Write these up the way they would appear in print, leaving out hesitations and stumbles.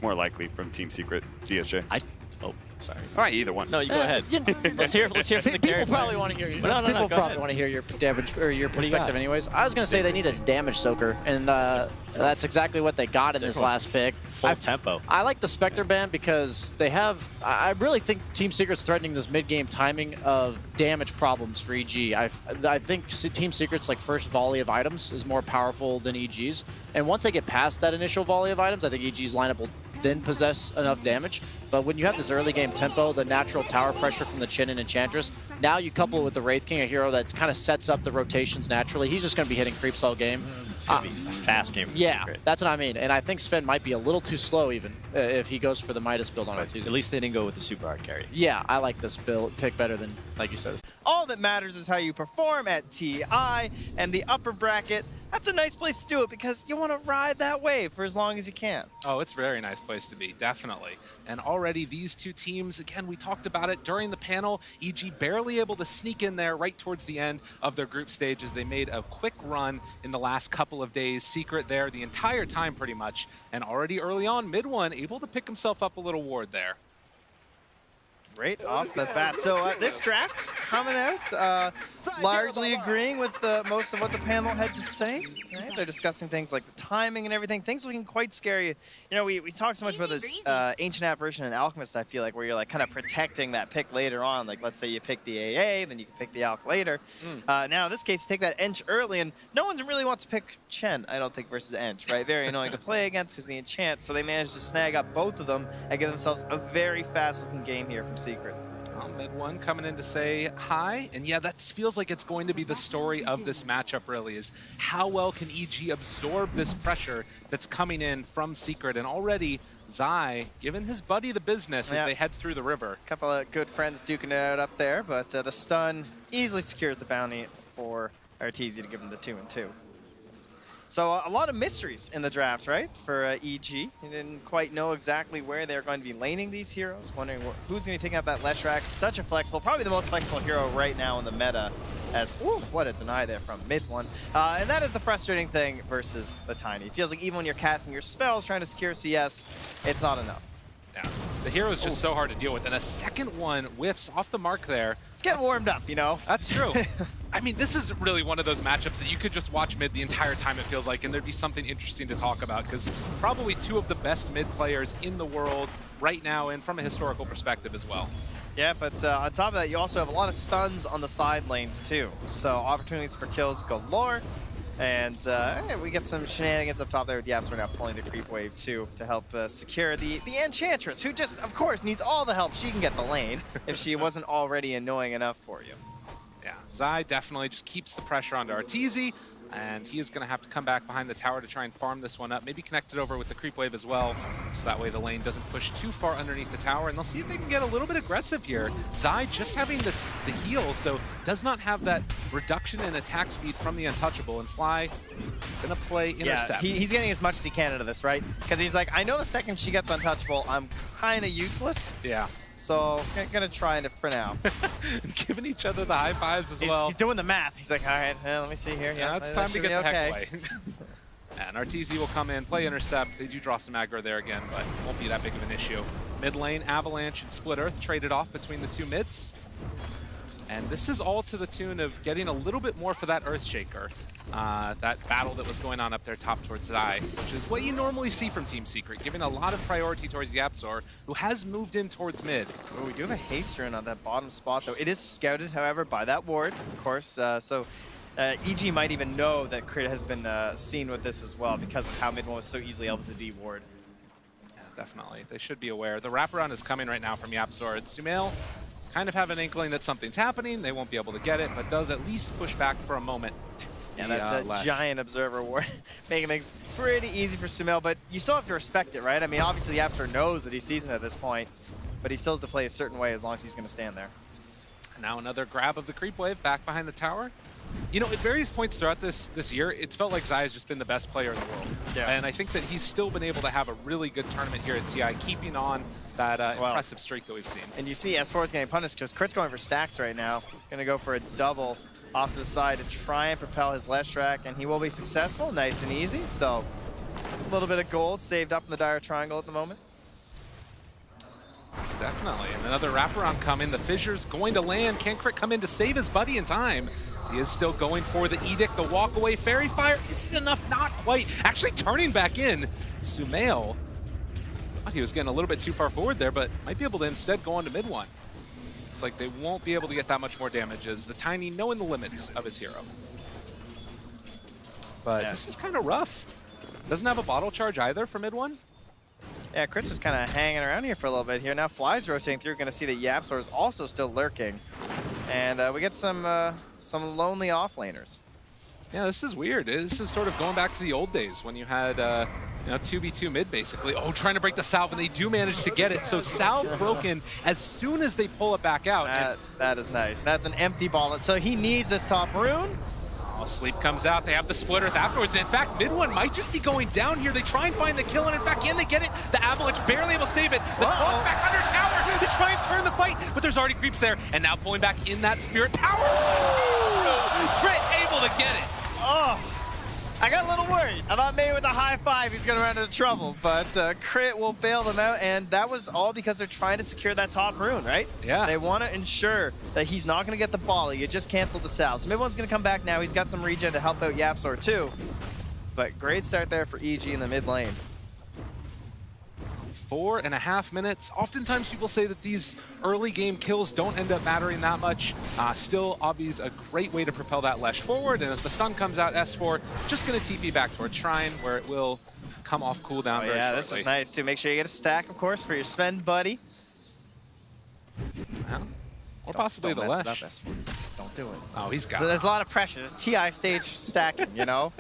more likely from Team Secret, DSJ? Oh, sorry. All right, either one. No, you go ahead. Let's hear from the carry. People probably want to hear you. People probably want to hear your damage or your perspective, anyways. I was gonna say they need a damage soaker, and that's exactly what they got in this last pick. Full tempo. I like the Spectre band because they have. I really think Team Secret's threatening this mid-game timing of damage problems for EG. I think Team Secret's like first volley of items is more powerful than EG's, and once they get past that initial volley of items, I think EG's lineup will then possess enough damage. But when you have this early game tempo, the natural tower pressure from the Chin and Enchantress, now you couple it with the Wraith King, a hero that kind of sets up the rotations naturally. He's just going to be hitting creeps all game. It's going to be a fast game. Yeah, that's what I mean. And I think Sven might be a little too slow even if he goes for the Midas build on it too. At least they didn't go with the super hard carry. Yeah, I like this pick better than, like you said. All that matters is how you perform at TI, and the upper bracket, that's a nice place to do it because you want to ride that wave for as long as you can. Oh, it's a very nice place to be, definitely. And already these two teams, again, we talked about it during the panel, EG barely able to sneak in there right towards the end of their group stages. They made a quick run in the last couple of days, Secret there the entire time pretty much, and already early on, Mid1 able to pick himself up a little ward there. Right off the bat. So this draft coming out, largely agreeing with most of what the panel had to say. Right? They're discussing things like the timing and everything. Things looking quite scary. You know, we talk so much about this Ancient Apparition and Alchemist, I feel like, where you're like kind of protecting that pick later on. Like, let's say you pick the AA, then you can pick the Alch later. Now, in this case, you take that Ench early, and no one really wants to pick Chen, I don't think, versus Ench, right? Very annoying to play against because the enchant. So they managed to snag up both of them and give themselves a very fast-looking game here from Secret. Mid1 coming in to say hi, and yeah, that feels like it's going to be the story of this matchup really, is how well can EG absorb this pressure that's coming in from Secret, and already Zai giving his buddy the business as they head through the river. A couple of good friends duking it out up there, but the stun easily secures the bounty for Arteezy to give him the 2-2. So a lot of mysteries in the draft, right, for EG. You didn't quite know exactly where they're going to be laning these heroes, wondering who's going to be picking up that Leshrac. Such a flexible, probably the most flexible hero right now in the meta, as, ooh, what a deny there from Mid1. And that is the frustrating thing versus the Tiny. It feels like even when you're casting your spells, trying to secure CS, it's not enough. Yeah, the hero is just so hard to deal with, and a second one whiffs off the mark there. It's getting warmed up, you know? That's true. I mean, this is really one of those matchups that you could just watch mid the entire time, it feels like, and there'd be something interesting to talk about, because probably two of the best mid players in the world right now, and from a historical perspective as well. Yeah, but on top of that, you also have a lot of stuns on the side lanes, too. So opportunities for kills galore. And we get some shenanigans up top there with Yaps. We're now pulling the creep wave too to help secure the Enchantress, who just, of course, needs all the help she can get the lane if she wasn't already annoying enough for you. Yeah, Zai definitely just keeps the pressure onto Arteezy, and he is going to have to come back behind the tower to try and farm this one up. Maybe connect it over with the creep wave as well, so that way the lane doesn't push too far underneath the tower, and they'll see if they can get a little bit aggressive here. Zai just having the heal, so does not have that reduction in attack speed from the Untouchable, and Fly gonna play intercept. Yeah, he's getting as much as he can out of this, right? Because he's like, I know the second she gets Untouchable, I'm kind of useless. Yeah. So I'm gonna try it for now. Giving each other the high fives as well. He's doing the math. He's like, all right, let me see here. Yeah, it's time to get the heck away. And Arteezy will come in, play intercept. They do draw some aggro there again, but it won't be that big of an issue. Mid lane, Avalanche and Split Earth traded off between the two mids. And this is all to the tune of getting a little bit more for that Earthshaker. That battle that was going on up there top towards Zai, which is what you normally see from Team Secret, giving a lot of priority towards Yapzor, who has moved in towards mid. Well, we do have a haste rune on that bottom spot, though. It is scouted, however, by that ward, of course. EG might even know that Crit has been seen with this as well because of how Mid1 was so easily able to de-ward. Yeah, definitely. They should be aware. The wraparound is coming right now from Yapzor. It's Sumail. Kind of have an inkling that something's happening. They won't be able to get it, but does at least push back for a moment. Yeah, that giant observer ward making things pretty easy for Sumail, but you still have to respect it, right? I mean, obviously Yapzor knows that he's seasoned at this point, but he still has to play a certain way as long as he's going to stand there. Now another grab of the creep wave back behind the tower. You know, at various points throughout this year, it's felt like Zai has just been the best player in the world. Yeah. And I think that he's still been able to have a really good tournament here at TI, keeping on that impressive streak that we've seen. And you see S4 is getting punished because Crit's going for stacks right now. Going to go for a double off to the side to try and propel his Leshrac, and he will be successful, nice and easy. So a little bit of gold saved up in the Dire Triangle at the moment. Most definitely. And another wraparound coming. The Fissure's going to land. Can Crit come in to save his buddy in time? He is still going for the Edict, the walk away Fairy Fire. Is it enough? Not quite. Actually turning back in. Sumail, thought he was getting a little bit too far forward there, but might be able to instead go on to mid one. Looks like they won't be able to get that much more damage as the Tiny knowing the limits of his hero. But this is kind of rough. Doesn't have a bottle charge either for mid one. Yeah, Crits is kind of hanging around here for a little bit here. Now Fly's rotating through. Going to see that YapzOr is also still lurking. And we get some lonely offlaners. Yeah, this is weird. This is sort of going back to the old days when you had 2v2 mid, basically. Oh, trying to break the salve, and they do manage to get it. So salve broken as soon as they pull it back out. That is nice. That's an empty ball. So he needs this top rune. Oh, Sleep comes out. They have the Split Earth afterwards. In fact, mid one might just be going down here. They try and find the kill, and in fact, can they get it? The Avalanche barely able to save it. The walk back under tower. They try and turn the fight, but there's already creeps there. And now pulling back in that Spirit Power. Crit able to get it. Oh, I got a little worried. I thought maybe with a high five he's going to run into trouble, but Crit will bail them out, and that was all because they're trying to secure that top rune, right? Yeah. They want to ensure that he's not going to get the volley. You just canceled the salve. So mid-one's going to come back now. He's got some regen to help out YapzOr too, but great start there for EG in the mid lane. 4.5 minutes. Oftentimes people say that these early game kills don't end up mattering that much. Still, Obvi's a great way to propel that Lesh forward, and as the stun comes out, S4 just going to TP back towards Shrine, where it will come off cooldown very shortly. This is nice too. Make sure you get a stack, of course, for your Sven buddy. Or possibly the Lesh. Don't do it. Oh, he's got it. There's a lot of pressure. It's TI stage stacking, you know?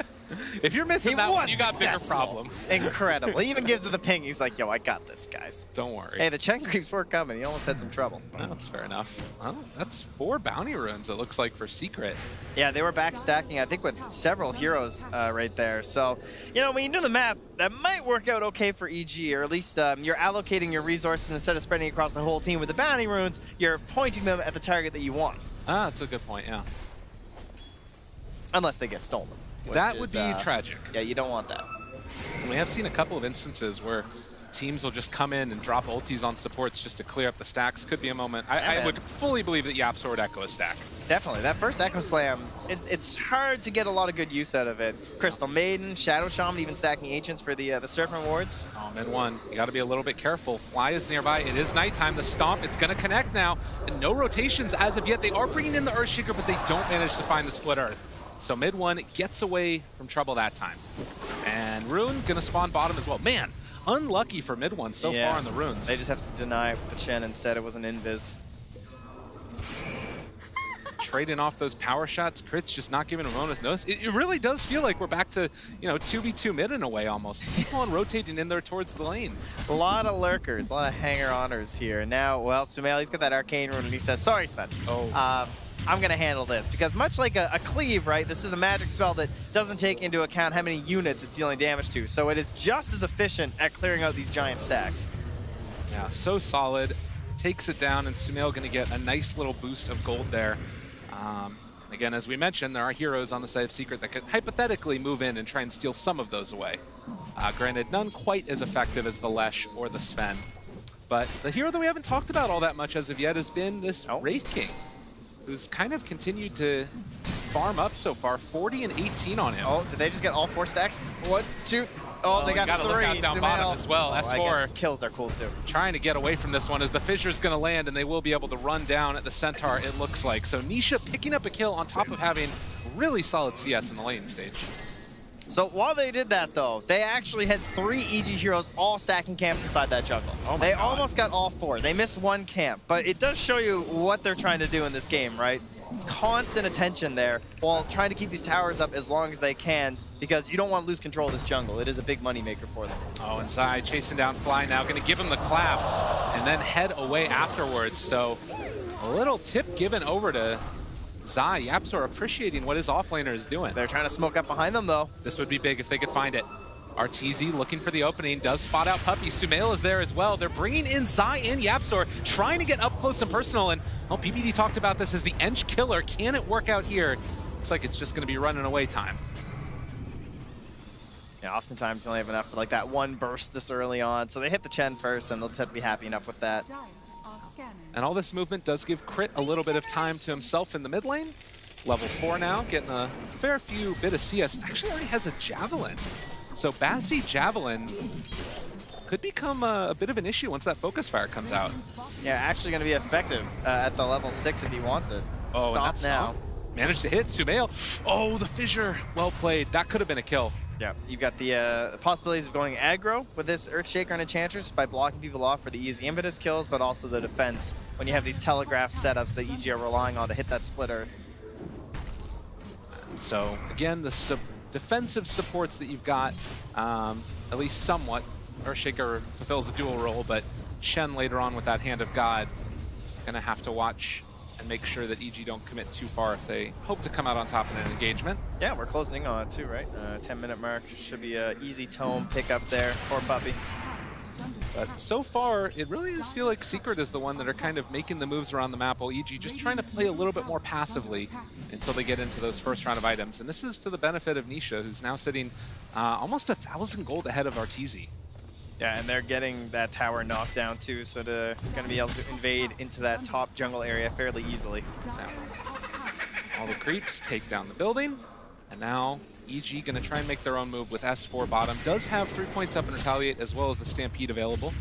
If you're missing that one, you got bigger problems. Incredible. He even gives it the ping. He's like, yo, I got this, guys. Don't worry. Hey, the Chen creeps were coming. He almost had some trouble. No, that's fair enough. Well, that's 4 bounty runes, it looks like, for Secret. Yeah, they were back stacking, I think, with several heroes right there. So, you know, when you do the math, that might work out okay for EG, or at least you're allocating your resources instead of spreading across the whole team with the bounty runes, you're pointing them at the target that you want. Ah, that's a good point, yeah. Unless they get stolen. That would be tragic. Yeah, you don't want that. We have seen a couple of instances where teams will just come in and drop ultis on supports just to clear up the stacks. Could be a moment. I would fully believe that YapzOr would echo a stack. Definitely. That first Echo Slam, it's hard to get a lot of good use out of it. Crystal Maiden, Shadow Shaman, even stacking Ancients for the Serpent Wards. Oh, mid one. You got to be a little bit careful. Fly is nearby. It is nighttime. The Stomp, it's going to connect now. And no rotations as of yet. They are bringing in the Earthshaker, but they don't manage to find the Split Earth. So mid one gets away from trouble that time. And Rune going to spawn bottom as well. Man, unlucky for mid one so far on the runes. They just have to deny with the Chen instead. It was an invis. Trading off those power shots. Crit's just not giving Ramona's notice. It really does feel like we're back to, 2v2 mid in a way almost. Keep on rotating in there towards the lane. A lot of lurkers, a lot of hanger-oners here. Now, well, Sumail, he's got that arcane rune and he says, sorry, Sven. I'm going to handle this, because much like a cleave, right, this is a magic spell that doesn't take into account how many units it's dealing damage to, so it is just as efficient at clearing out these giant stacks. Yeah, so solid. Takes it down, and Sumail going to get a nice little boost of gold there. Again, as we mentioned, there are heroes on the side of Secret that could hypothetically move in and try and steal some of those away. Granted, none quite as effective as the Lesh or the Sven. But the hero that we haven't talked about all that much as of yet has been this Wraith King, who's kind of continued to farm up so far. 40 and 18 on him. Oh, did they just get all 4 stacks? 1, 2. Oh, they got 3. Look out down bottom as well. S4 kills are cool too. Trying to get away from this one as the Fissure's going to land, and they will be able to run down at the Centaur, it looks like. So Nisha picking up a kill on top of having really solid CS in the lane stage. So while they did that, though, they actually had 3 EG heroes all stacking camps inside that jungle. They almost got all 4. They missed 1 camp, but it does show you what they're trying to do in this game, right? Constant attention there while trying to keep these towers up as long as they can, because you don't want to lose control of this jungle. It is a big moneymaker for them. Oh, inside, chasing down Fly now, going to give him the clap and then head away afterwards. So a little tip given over to Zai. YapzOr appreciating what his offlaner is doing. They're trying to smoke up behind them, though. This would be big if they could find it. RTZ looking for the opening, does spot out Puppey. Sumail is there as well. They're bringing in Zai and YapzOr, trying to get up close and personal. And PPD talked about this as the Ench killer. Can it work out here? Looks like it's just going to be running away time. Yeah, oftentimes you only have enough for like that one burst this early on. So they hit the Chen first, and they'll just have to be happy enough with that. And all this movement does give Crit a little bit of time to himself in the mid lane. Level 4 now, getting a fair few bit of CS. Actually already has a Javelin. So Bassi Javelin could become a bit of an issue once that Focus Fire comes out. Yeah, actually going to be effective at the level 6 if he wants it. Oh, Stop and that's now. Managed to hit Sumail. Oh, the fissure. Well played. That could have been a kill. Yeah, you've got the possibilities of going aggro with this Earthshaker and Enchantress by blocking people off for the easy impetus kills, but also the defense when you have these telegraph setups that EG are relying on to hit that splitter. So again, the defensive supports that you've got, at least somewhat. Earthshaker fulfills a dual role, but Chen later on with that Hand of God, gonna have to watch and make sure that EG don't commit too far if they hope to come out on top in an engagement. Yeah, we're closing on it too, right? 10-minute mark. Should be an easy tome pickup there. Poor puppy. But so far, it really does feel like Secret is the one that are kind of making the moves around the map, while EG just trying to play a little bit more passively until they get into those first round of items. And this is to the benefit of Nisha, who's now sitting almost 1,000 gold ahead of Arteezy. Yeah, and they're getting that tower knocked down too, so they're going to be able to invade into that top jungle area fairly easily. Now, all the creeps take down the building, and now EG going to try and make their own move with S4 bottom. Does have 3 points up and Retaliate as well as the Stampede available.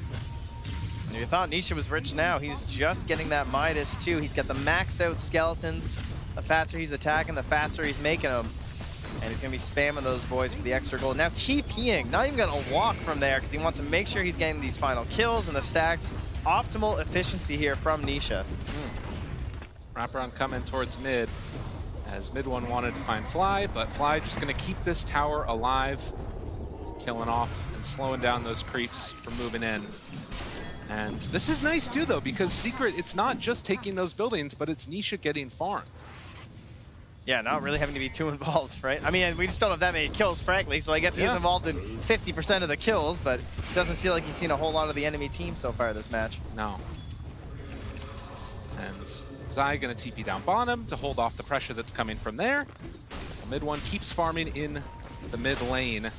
And you thought Nisha was rich now. He's just getting that Midas too. He's got the maxed out skeletons. The faster he's attacking, the faster he's making them. And he's going to be spamming those boys for the extra gold. Now TPing, not even going to walk from there because he wants to make sure he's getting these final kills and the stacks. Optimal efficiency here from Nisha. Wraparound coming towards mid, as mid one wanted to find Fly, but Fly just going to keep this tower alive, killing off and slowing down those creeps from moving in. And this is nice too though, because Secret, it's not just taking those buildings, but it's Nisha getting farmed. Yeah, not really having to be too involved, right? I mean, we just don't have that many kills, frankly, so I guess he's involved in 50% of the kills, but it doesn't feel like he's seen a whole lot of the enemy team so far this match. No. And Zai gonna TP down bottom to hold off the pressure that's coming from there. The mid one keeps farming in the mid lane,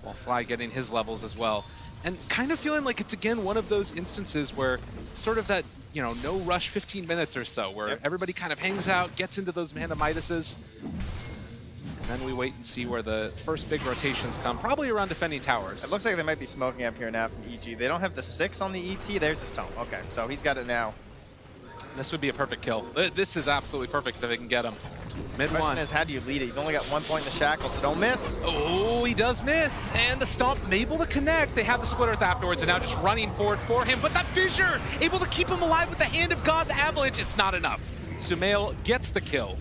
while Fly getting his levels as well. And kind of feeling like it's again one of those instances where sort of that, you know, no rush 15 minutes or so, where everybody kind of hangs out, gets into those Mana Midases, and then we wait and see where the first big rotations come, probably around defending towers. It looks like they might be smoking up here now from EG. They don't have the 6 on the ET. There's his tome. Okay, so he's got it now. This would be a perfect kill. This is absolutely perfect if they can get him. Mid The question one. is, how do you lead it? You've only got 1 point in the shackle, so don't miss. Oh, he does miss, and the stomp able to connect. They have the Split Earth afterwards, and now just running forward for him, but that fissure, able to keep him alive with the Hand of God, the Avalanche, it's not enough. Sumail gets the kill.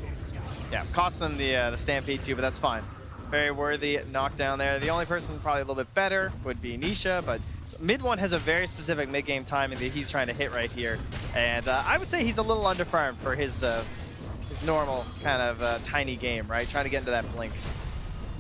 Yeah, cost them the Stampede too, but that's fine. Very worthy knockdown there. The only person probably a little bit better would be Nisha, but mid one has a very specific mid-game timing that he's trying to hit right here. And I would say he's a little underfarmed for his normal kind of tiny game, right? Trying to get into that blink.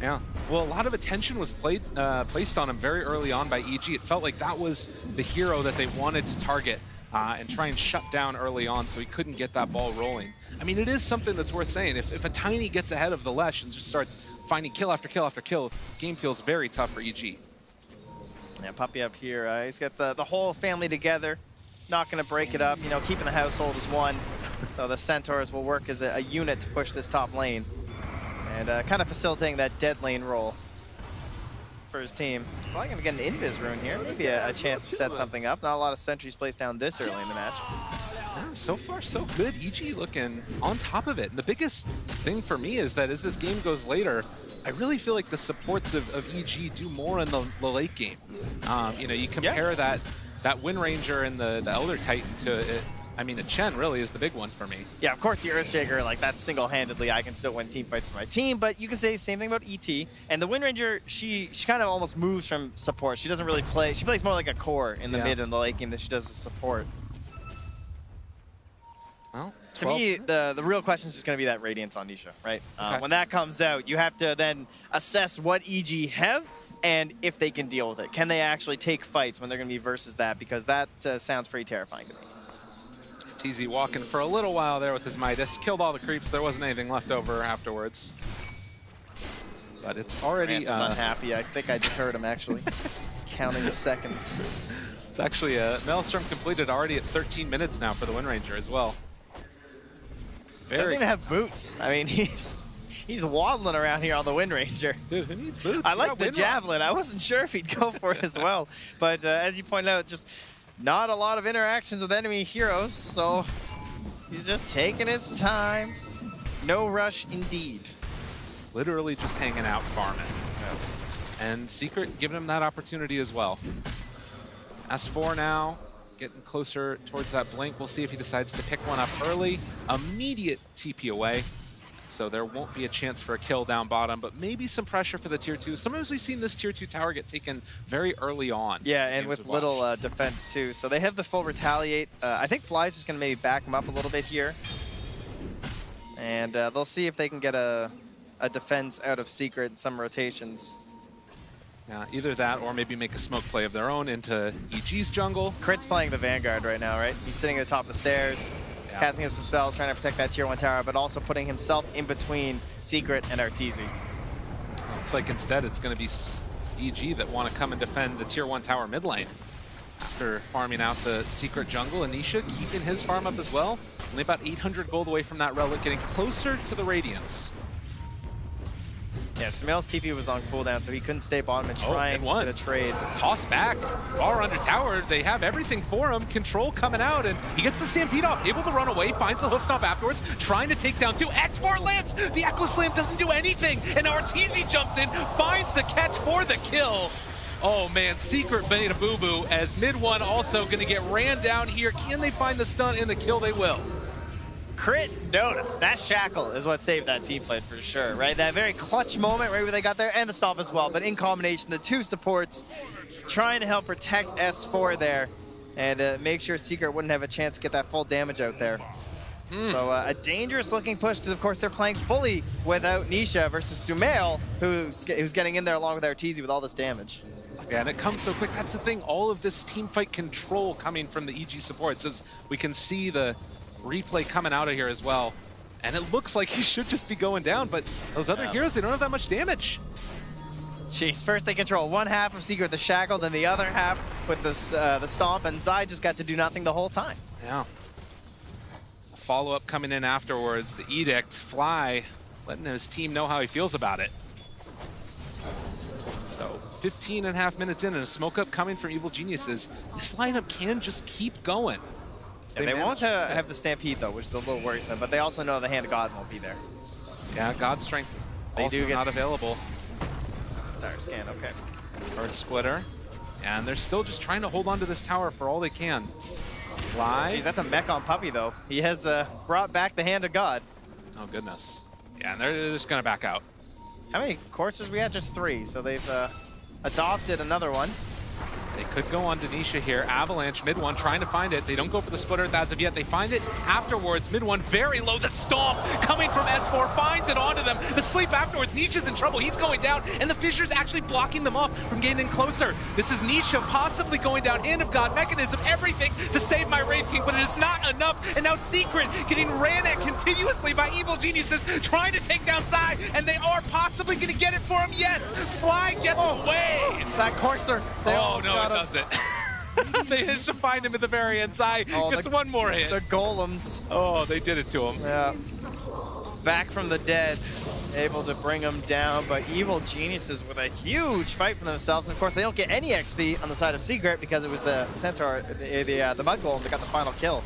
Yeah, well, a lot of attention was placed on him very early on by EG. It felt like that was the hero that they wanted to target and try and shut down early on so he couldn't get that ball rolling. I mean, it is something that's worth saying. If a Tiny gets ahead of the Lesh and just starts finding kill after kill after kill, the game feels very tough for EG. Yeah, Puppy up here. He's got the whole family together. Not going to break it up, you know, keeping the household as one. So the Centaurs will work as a unit to push this top lane. And kind of facilitating that dead lane role for his team. Probably going to get an Invis rune here. Maybe a chance to set something up. Not a lot of sentries placed down this early in the match. Yeah, so far, so good. EG looking on top of it. And the biggest thing for me is that as this game goes later, I really feel like the supports of EG do more in the late game. You know, you compare that Wind Ranger and the Elder Titan to, I mean, a Chen really is the big one for me. Yeah, of course the Earthshaker, like that's single-handedly, I can still win team fights for my team, but you can say the same thing about ET. And the Wind Ranger, she kind of almost moves from support. She doesn't really play, she plays more like a core in the mid and the late game than she does as support. Well, to me, the real question is just going to be that Radiance on Nisha, right? When that comes out, you have to then assess what EG have and if they can deal with it. Can they actually take fights when they're going to be versus that? Because that sounds pretty terrifying to me. TZ walking for a little while there with his Midas. Killed all the creeps. There wasn't anything left over afterwards. but it's already... Grant is unhappy. I think I just heard him, actually. Counting the seconds. It's actually Maelstrom completed already at 13 minutes now for the Wind Ranger as well. Doesn't even have boots. I mean, he's waddling around here on the Wind Ranger. Dude, who needs boots? I You like got the Wind javelin. I wasn't sure if he'd go for it as well. But as you pointed out, just not a lot of interactions with enemy heroes, so he's just taking his time. No rush indeed. Literally just hanging out, farming. And Secret giving him that opportunity as well. S4 now getting closer towards that blink. We'll see if he decides to pick one up early. Immediate TP away. So there won't be a chance for a kill down bottom, but maybe some pressure for the tier 2. Sometimes we've seen this tier 2 tower get taken very early on. Yeah, and with little defense too. So they have the full retaliate. I think Fly's just going to maybe back him up a little bit here. And they'll see if they can get a defense out of Secret in some rotations. Yeah, either that or maybe make a smoke play of their own into EG's jungle. Crit's playing the Vanguard right now, right? He's sitting at the top of the stairs, casting up some spells, trying to protect that tier 1 tower, but also putting himself in between Secret and Arteezy. Looks like instead it's going to be EG that want to come and defend the tier 1 tower mid lane. After farming out the Secret jungle, Anisha keeping his farm up as well. Only about 800 gold away from that relic, getting closer to the Radiance. Yeah, Sumail's TP was on cooldown, so he couldn't stay bottom and try and get a trade. Toss back. Bar under tower. They have everything for him. Control coming out, and he gets the Stampede off. Able to run away, finds the hoof stomp afterwards, trying to take down 2. X4 lands. The Echo Slam doesn't do anything, and Arteezy jumps in, finds the catch for the kill. Oh man, Secret made a boo-boo as mid 1 also going to get ran down here. Can they find the stun and the kill? They will. Crit Dota. That shackle is what saved that team fight for sure, right? That very clutch moment right where they got there, and the stop as well. But in combination, the two supports trying to help protect S4 there and make sure Secret wouldn't have a chance to get that full damage out there. So a dangerous looking push because of course they're playing fully without Nisha versus Sumail, who's getting in there along with Arteezy with all this damage. Yeah, and it comes so quick. That's the thing. All of this team fight control coming from the EG supports as we can see the replay coming out of here as well. And it looks like he should just be going down, but those other heroes, they don't have that much damage. Jeez, first they control one half of Secret with the shackle, then the other half with the stomp, and Zai just got to do nothing the whole time. Yeah. Follow-up coming in afterwards. The Edict, Fly, letting his team know how he feels about it. So 15.5 minutes in and a smoke up coming from Evil Geniuses. This lineup can just keep going. Yeah, they won't have the Stampede though, which is a little worrisome, but they also know the Hand of God won't be there. Yeah, God's Strength They also do get not available. Star Scan, okay. Earth Splitter. And they're still just trying to hold on to this tower for all they can. Fly. Jeez, that's a mech on Puppy though. He has brought back the Hand of God. Oh goodness. Yeah, and they're just gonna back out. How many courses we had? Just 3, so they've adopted another one. They could go on Denisha here. Avalanche, mid 1, trying to find it. They don't go for the splitter as of yet. They find it afterwards. Mid 1, very low. The stomp coming from S4, finds it onto them. The sleep afterwards. Nisha's in trouble. He's going down, and the Fisher's actually blocking them off from getting in closer. This is Nisha possibly going down. Hand of God, mechanism, everything to save my Wraith King, but it is not enough. And now Secret getting ran at continuously by Evil Geniuses, trying to take down Zai, and they are possibly going to get it for him. Yes, Fly gets away. That Courser. Oh no, it doesn't. They managed to find him at the very end. Zai gets one more hit. The golems. Oh, they did it to him. Yeah. Back from the dead, able to bring him down, but Evil Geniuses with a huge fight for themselves. And of course, they don't get any XP on the side of Secret because it was the Centaur, the Mud Golem that got the final kill.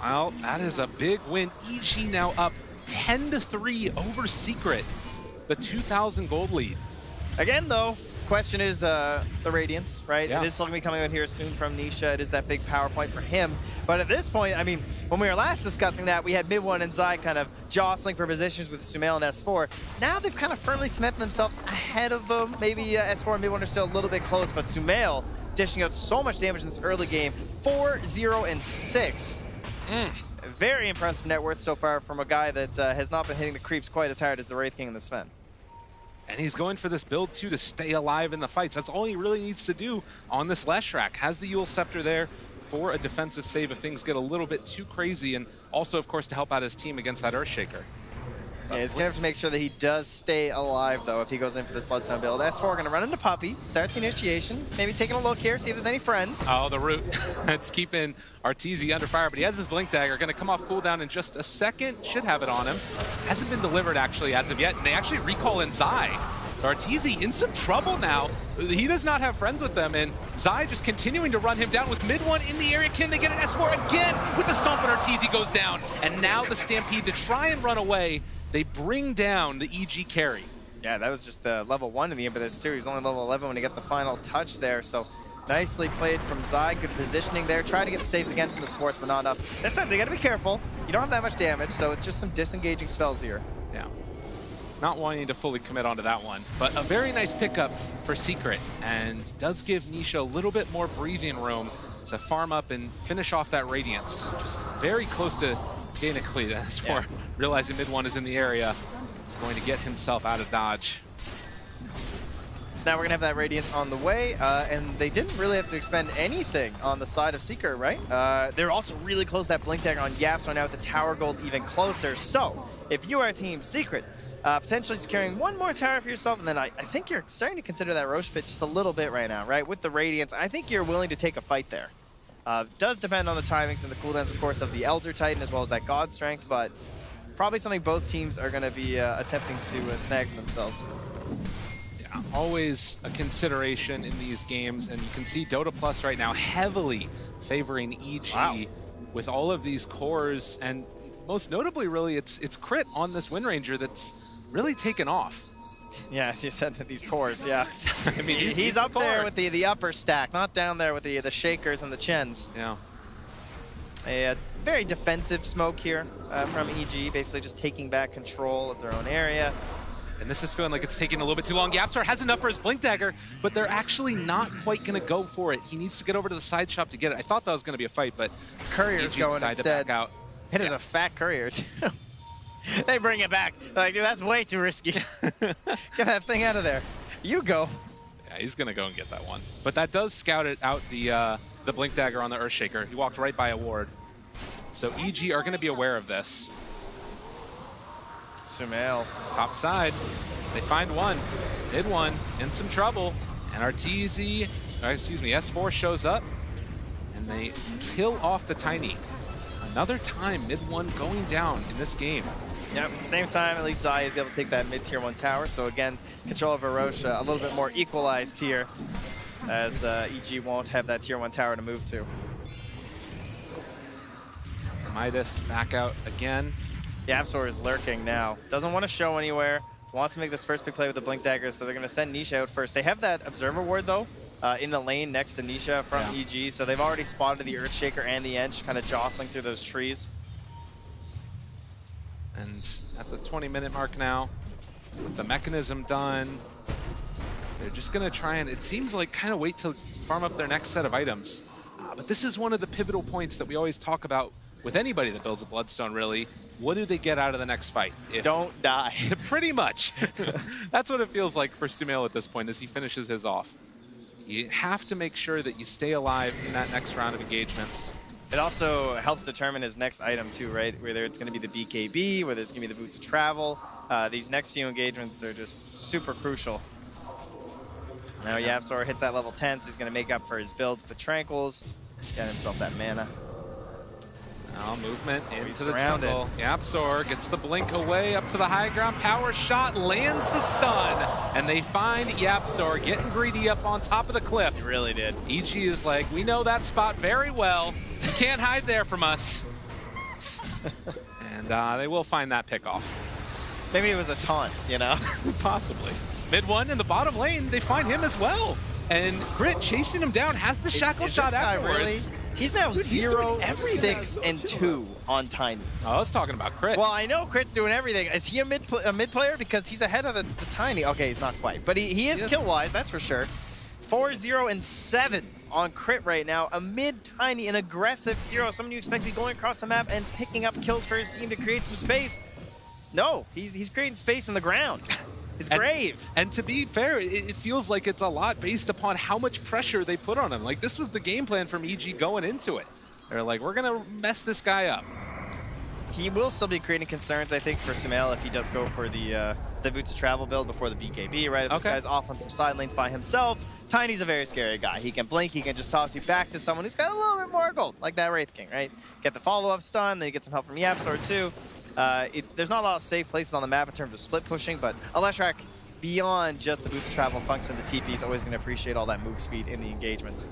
Well, that is a big win. EG now up 10-3 over Secret. The 2,000 gold lead. Again, though, question is the Radiance, right? Yeah. It is still going to be coming out here soon from Nisha. It is that big power point for him. But at this point, I mean, when we were last discussing that, we had mid 1 and Zai kind of jostling for positions with Sumail and S4. Now they've kind of firmly cemented themselves ahead of them. Maybe S4 and mid 1 are still a little bit close, but Sumail dishing out so much damage in this early game. 4-0-6. Very impressive net worth so far from a guy that has not been hitting the creeps quite as hard as the Wraith King and the Sven. And he's going for this build, too, to stay alive in the fights. That's all he really needs to do on this Leshrac. Has the Yule Scepter there for a defensive save if things get a little bit too crazy, and also, of course, to help out his team against that Earthshaker. Yeah, he's going to have to make sure that he does stay alive, though, if he goes in for this Bloodstone build. S4 going to run into Puppy, starts the initiation, maybe taking a look here, see if there's any friends. Oh, the root. It's keeping Arteezy under fire, but he has his Blink Dagger. Going to come off cooldown in just a second. Should have it on him. Hasn't been delivered, actually, as of yet. And they actually recall in Zai. So Arteezy in some trouble now. He does not have friends with them, and Zai just continuing to run him down with mid one in the area. Can they get an S4 again with the stomp, and Arteezy goes down. And now the Stampede to try and run away. They bring down the EG carry. Yeah, that was just level 1 in the impetus, too. He's only level 11 when he got the final touch there, so nicely played from Zai. Good positioning there. Trying to get the saves again from the sports, but not enough. This time, they got to be careful. You don't have that much damage, so it's just some disengaging spells here. Yeah. Not wanting to fully commit onto that one, but a very nice pickup for Secret, and does give Nisha a little bit more breathing room to farm up and finish off that Radiance. Just very close to getting it complete. As for realizing mid one is in the area, he's going to get himself out of dodge. So now we're gonna have that Radiance on the way, and they didn't really have to expend anything on the side of Secret, right? They're also really close to that Blink Dagger on Yap, so now with the Tower Gold even closer. So, if you are Team Secret, potentially securing one more tower for yourself, and then I think you're starting to consider that Roche pit just a little bit right now, right? With the Radiance, I think you're willing to take a fight there. Does depend on the timings and the cooldowns, of course, of the Elder Titan as well as that God Strength, but probably something both teams are going to be attempting to snag for themselves. Yeah, always a consideration in these games, and you can see Dota Plus right now heavily favoring EG with all of these cores, and most notably, really, it's Crit on this Wind Ranger that's really taken off. Yeah, as you said, these cores, yeah. I mean, he's up there with the upper stack, not down there with the Shakers and the Chens. Yeah. A very defensive smoke here from EG, basically just taking back control of their own area. And this is feeling like it's taking a little bit too long. Yapstar has enough for his Blink Dagger, but they're actually not quite going to go for it. He needs to get over to the side shop to get it. I thought that was going to be a fight, but Courier's going instead. To back out. It is a fat Courier, too. They bring it back. They're like, dude, that's way too risky. Get that thing out of there. You go. Yeah, he's going to go and get that one. But that does scout it out the Blink Dagger on the Earthshaker. He walked right by a ward. So EG are going to be aware of this. Sumail. Top side. They find one. Mid one. In some trouble. And Arteezy, S4 shows up. And they kill off the Tiny. Another time, mid one going down in this game. Yep, same time, at least Zai is able to take that mid-tier 1 tower. So again, control of Roche a little bit more equalized here, as EG won't have that tier 1 tower to move to. Midas back out again. Yapsor is lurking now. Doesn't want to show anywhere. Wants to make this first big play with the Blink Dagger, so they're going to send Nisha out first. They have that Observer Ward, though, in the lane next to Nisha from EG, so they've already spotted the Earthshaker and the Ench kind of jostling through those trees. And at the 20-minute mark now, with the mechanism done, they're just going to try and, it seems like, kind of wait to farm up their next set of items. But this is one of the pivotal points that we always talk about with anybody that builds a Bloodstone, really. What do they get out of the next fight? Don't die. Pretty much. That's what it feels like for Sumail at this point as he finishes his off. You have to make sure that you stay alive in that next round of engagements. It also helps determine his next item too, right? Whether it's going to be the BKB, whether it's going to be the Boots of Travel. These next few engagements are just super crucial. Now Yapsor hits that level 10, so he's going to make up for his build with the Tranquils, get himself that mana. Now movement into the jungle. Yapsor gets the blink away up to the high ground. Power shot lands the stun. And they find Yapsor getting greedy up on top of the cliff. He really did. EG is like, we know that spot very well. You can't hide there from us. And they will find that pickoff. Maybe it was a taunt, you know? Possibly. Mid one in the bottom lane, they find him as well. And Crit chasing him down, has the shackle shot afterwards. Really? He's now 0, 6, and 2 on Tiny. Oh, I was talking about Crit. Well, I know Crit's doing everything. Is he a mid player? Because he's ahead of the Tiny. Okay, he's not quite. But he is kill-wise, that's for sure. 4, 0, and 7 on Crit right now. A mid-Tiny, an aggressive hero. Someone you expect to be going across the map and picking up kills for his team to create some space. No, he's creating space in the ground. His grave. And to be fair, it feels like it's a lot based upon how much pressure they put on him. Like, this was the game plan from EG going into it. They're like, we're going to mess this guy up. he will still be creating concerns, I think, for Sumail if he does go for the Boots of Travel build before the BKB, right? If this guy's off on some side lanes by himself, Tiny's a very scary guy. He can blink, he can just toss you back to someone who's got a little bit more gold, like that Wraith King, right? Get the follow-up stun, then you get some help from Yapzor too. There's not a lot of safe places on the map in terms of split pushing, but Aleshrak, beyond just the Boots of Travel function, the TP is always going to appreciate all that move speed in the engagements.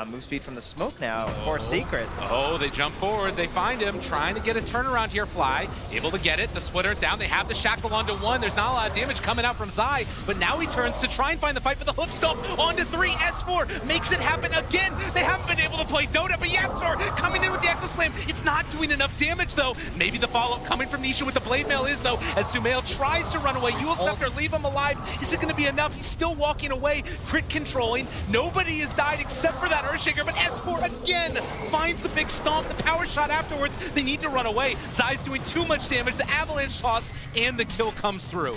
Move speed from the smoke now for Secret. Oh, they jump forward. They find him, trying to get a turnaround here. Fly, able to get it. The splitter down. They have the shackle onto 1. There's not a lot of damage coming out from Zai, but now he turns to try and find the fight for the hook stomp onto 3. S4 makes it happen again. They haven't been able to play Dota, but Yapzor coming in with the Echo Slam. It's not doing enough damage, though. Maybe the follow-up coming from Nisha with the Blade Mail is, though, as Sumail tries to run away. Yule Scepter, leave him alive. Is it going to be enough? He's still walking away, crit controlling. Nobody has died except for that Earthshaker, but S4 again finds the big stomp, the power shot afterwards. They need to run away. Zai's doing too much damage, the avalanche toss, and the kill comes through.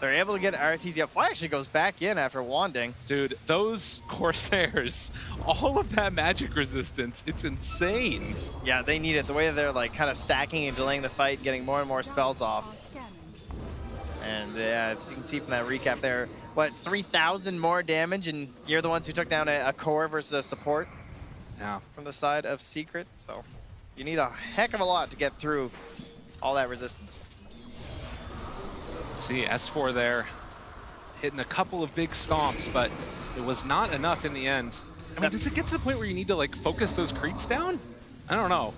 They're able to get RTZ up. Fly actually goes back in after wanding. Dude, those Corsairs, all of that magic resistance, it's insane. Yeah, they need it. The way they're like kind of stacking and delaying the fight, getting more and more spells off. And yeah, as you can see from that recap there, what, 3,000 more damage, and you're the ones who took down a core versus a support from the side of Secret. So you need a heck of a lot to get through all that resistance. See, S4 there, hitting a couple of big stomps, but it was not enough in the end. I mean, does it get to the point where you need to like focus those creeps down? I don't know.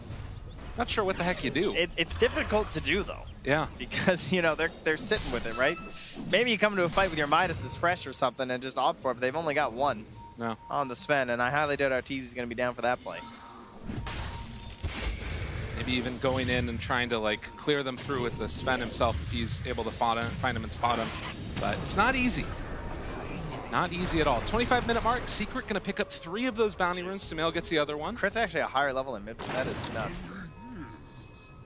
Not sure what the heck you do. It's difficult to do, though. Yeah. Because, you know, they're sitting with it, right? Maybe you come into a fight with your Midas is fresh or something and just opt for it, but they've only got 1 on the Sven, and I highly doubt Arteezy is going to be down for that play. Maybe even going in and trying to like clear them through with the Sven himself if he's able to find him and spot him. But it's not easy. Not easy at all. 25-minute mark. Secret going to pick up 3 of those bounty runes. Sumail gets the other one. Crit's actually a higher level in mid. That is nuts.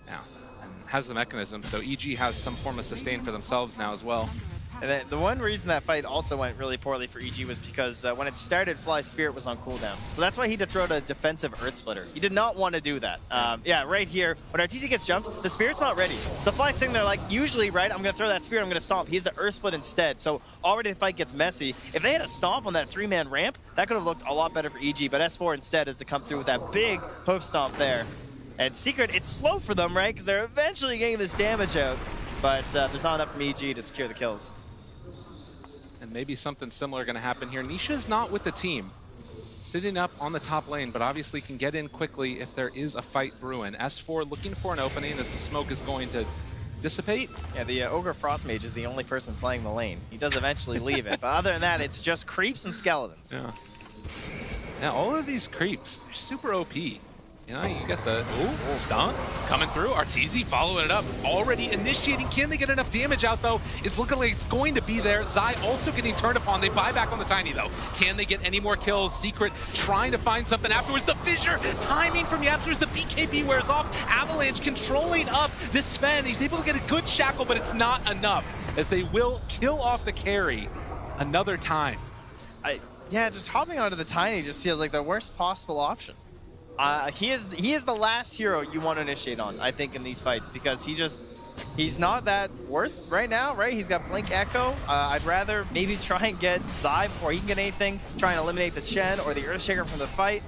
Yeah, and has the mechanism, so EG has some form of sustain for themselves now as well. And then the one reason that fight also went really poorly for EG was because when it started, Fly Spirit was on cooldown. So that's why he had to throw out a defensive Earth Splitter. He did not want to do that. Yeah, right here, when Arteezy gets jumped, the Spirit's not ready. So Fly's sitting there like, usually, right, I'm going to throw that Spirit, I'm going to stomp. He has the Earth Split instead. So already the fight gets messy. If they had a stomp on that 3-man ramp, that could have looked a lot better for EG. But S4 instead has to come through with that big hoof stomp there. And Secret, it's slow for them, right? Because they're eventually getting this damage out. But there's not enough from EG to secure the kills. And maybe something similar going to happen here. Nisha's not with the team, sitting up on the top lane, but obviously can get in quickly if there is a fight brewing. S4 looking for an opening as the smoke is going to dissipate. Yeah, the Ogre Frostmage is the only person playing the lane. He does eventually leave it, but other than that, it's just creeps and skeletons. Yeah. Now, all of these creeps, they're super OP. You know, you get the stun coming through. Arteezy following it up, already initiating. Can they get enough damage out, though? It's looking like it's going to be there. Zai also getting turned upon. They buy back on the Tiny, though. Can they get any more kills? Secret trying to find something afterwards. The fissure, timing from Yapzor as the BKB wears off. Avalanche controlling up this Sven. He's able to get a good shackle, but it's not enough, as they will kill off the carry another time. Yeah, just hopping onto the Tiny just feels like the worst possible option. He is the last hero you want to initiate on, I think, in these fights, because he's not that worth right now, right? He's got Blink Echo. I'd rather maybe try and get Zai before he can get anything, try and eliminate the Chen or the Earthshaker from the fight.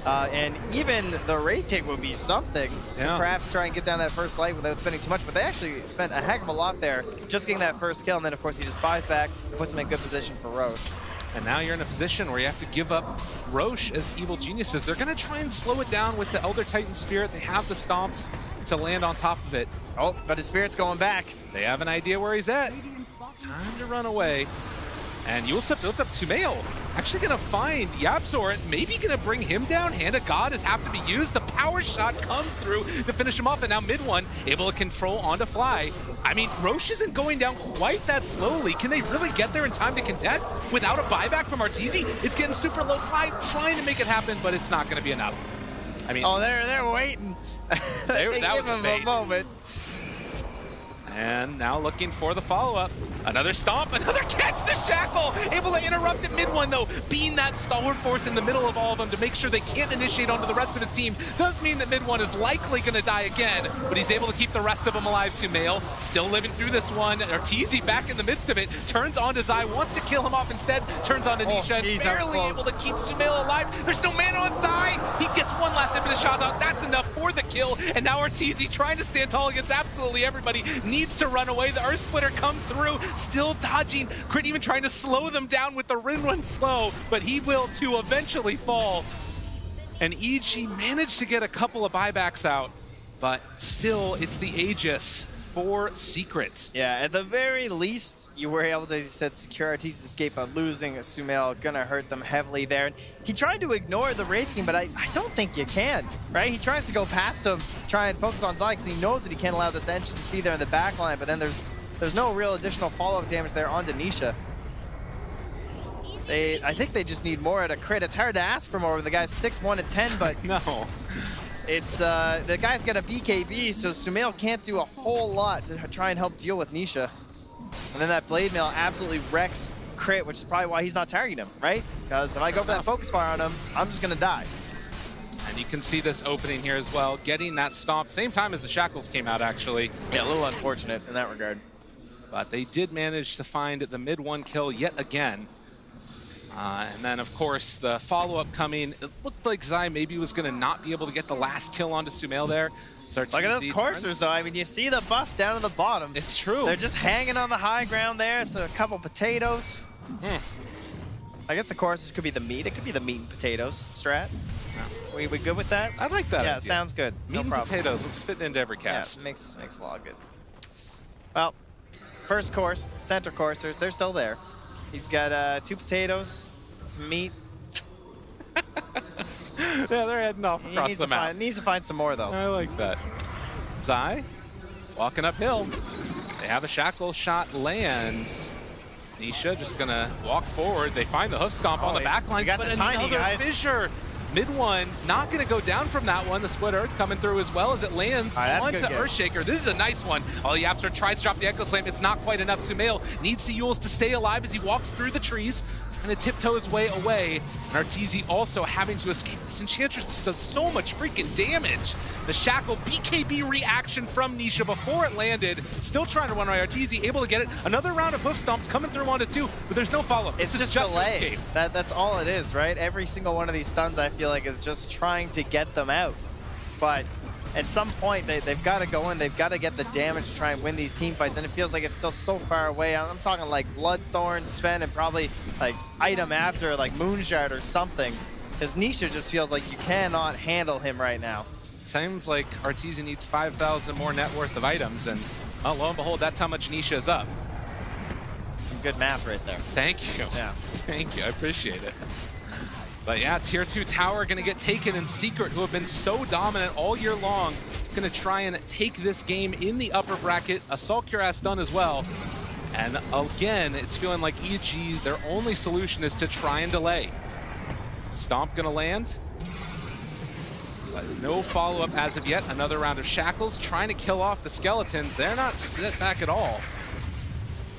And even the Raid Kick would be something to perhaps try and get down that first light without spending too much, but they actually spent a heck of a lot there just getting that first kill, and then of course he just buys back, puts him in good position for Roche. And now you're in a position where you have to give up Roche as evil geniuses. They're going to try and slow it down with the Elder Titan Spirit. They have the stomps to land on top of it. Oh, but his Spirit's going back. They have an idea where he's at. Time to run away. And Yulsep built up Sumail. Actually going to find Yapzor and maybe going to bring him down. Hand of God has have to be used. The power shot comes through to finish him off. And now mid one able to control onto Fly. I mean, Roche isn't going down quite that slowly. Can they really get there in time to contest without a buyback from Arteezy? It's getting super low. Fly trying to make it happen, but it's not going to be enough. I mean, oh, they're waiting. They that give was him a moment. And now looking for the follow-up. Another stomp, another catch, the Shackle! Able to interrupt at mid-one though, being that stalwart force in the middle of all of them to make sure they can't initiate onto the rest of his team. Does mean that mid-one is likely gonna die again, but he's able to keep the rest of them alive. Sumail still living through this one. Arteezy back in the midst of it, turns on to Zai, wants to kill him off instead, turns on to Nisha, and barely able to keep Sumail alive. There's no mana on Zai! He gets one last hit with a shot out, that's enough for the kill, and now Arteezy trying to stand tall against absolutely everybody, needs to run away. The Earth Splitter comes through, still dodging. Crit even trying to slow them down with the Rin Run slow, but he will too eventually fall. And EG managed to get a couple of buybacks out, but still it's the Aegis for Secret. Yeah, at the very least, you were able to, as you said, secure Arteezy's escape, but losing Sumail gonna hurt them heavily there. And he tried to ignore the Wraith King, but I don't think you can, right? He tries to go past him, try and focus on Zai, because he knows that he can't allow this engine to be there in the back line, but then there's no real additional follow-up damage there on Nisha. I think they just need more at a crit. It's hard to ask for more when the guy's 6'1" and 10, but No. it's the guy's got a BKB, so Sumail can't do a whole lot to try and help deal with Nisha. And then that Blade Mail absolutely wrecks crit, which is probably why he's not targeting him, right? Because if I go for that focus fire on him, I'm just gonna die. And you can see this opening here as well, getting that stomp, same time as the Shackles came out actually. Yeah, a little unfortunate in that regard. But they did manage to find the mid-one kill yet again. And then, of course, the follow-up coming. It looked like Zai maybe was going to not be able to get the last kill onto Sumail there. Look at those coursers, though. I mean, you see the buffs down at the bottom. It's true. They're just hanging on the high ground there, so a couple potatoes. I guess the coursers could be the meat. It could be the meat and potatoes strat. Yeah. We good with that? I like that Yeah, idea. Sounds good. Meat and potatoes. Let's fit it into every cast. Yeah, makes a lot of good. Well, first course, center coursers, they're still there. He's got 2 potatoes, some meat. Yeah, they're heading off across the map. Needs to find some more, though. I like that. Zai, walking uphill. They have a Shackle shot land. Nisha just gonna walk forward. They find the hoof stomp on the back line, but another fissure. Mid-one, not going to go down from that one. The Split Earth coming through as well as it lands onto Earthshaker. This is a nice one. Ollie Yapster tries to drop the Echo Slam. It's not quite enough. Sumail needs the Yules to stay alive as he walks through the trees and to tiptoe his way away. And Arteezy also having to escape. This Enchantress just does so much freaking damage. The Shackle BKB reaction from Nisha before it landed. Still trying to run away. Arteezy able to get it. Another round of hoof stomps coming through onto 2, but there's no follow-up. It's just delay. That's all it is, right? Every single one of these stuns, I feel like, is just trying to get them out. But at some point, they've got to go in. They've got to get the damage to try and win these team fights, and it feels like it's still so far away. I'm talking like Bloodthorn, Sven, and probably like item after like Moonshard or something. Because Nisha just feels like you cannot handle him right now. Seems like Arteezy needs 5,000 more net worth of items, and lo and behold, that's how much Nisha is up. Some good math right there. Thank you. Yeah. Thank you. I appreciate it. But yeah, Tier 2 tower going to get taken in Secret, who have been so dominant all year long. Going to try and take this game in the upper bracket. Assault Cure has done as well. And again, it's feeling like EG, their only solution is to try and delay. Stomp going to land. But no follow-up as of yet. Another round of Shackles trying to kill off the skeletons. They're not set back at all.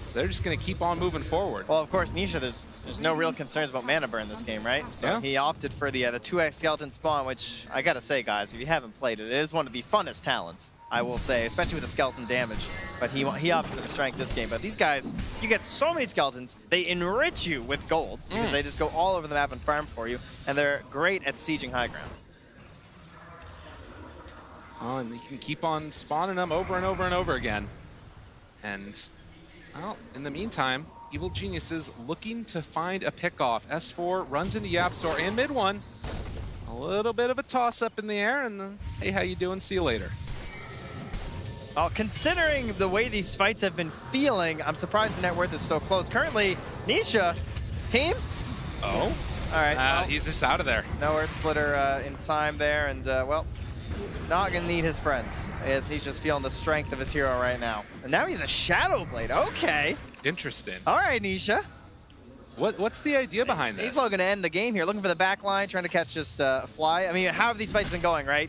So they're just going to keep on moving forward. Well, of course, Nisha, there's no real concerns about mana burn this game, right? So he opted for the 2x skeleton spawn, which I got to say, guys, if you haven't played it, it is one of the funnest talents, I will say, especially with the skeleton damage. But he opted for the strength this game. But these guys, you get so many skeletons, they enrich you with gold because they just go all over the map and farm for you, and they're great at sieging high ground. Oh, and you can keep on spawning them over and over and over again. And, well, in the meantime, Evil Geniuses looking to find a pickoff. S4 runs into Yapsor and mid-one. A little bit of a toss-up in the air, and then, hey, how you doing? See you later. Well, considering the way these fights have been feeling, I'm surprised the net worth is so close. Currently, Nisha, team? Oh? All right. He's just out of there. No Earth Splitter in time there, and, well, not going to need his friends, as he's just feeling the strength of his hero right now. And now he's a Shadow Blade. Okay. Interesting. All right, Nisha. What's the idea behind this? He's looking to end the game here, looking for the back line, trying to catch just a fly. I mean, how have these fights been going, right?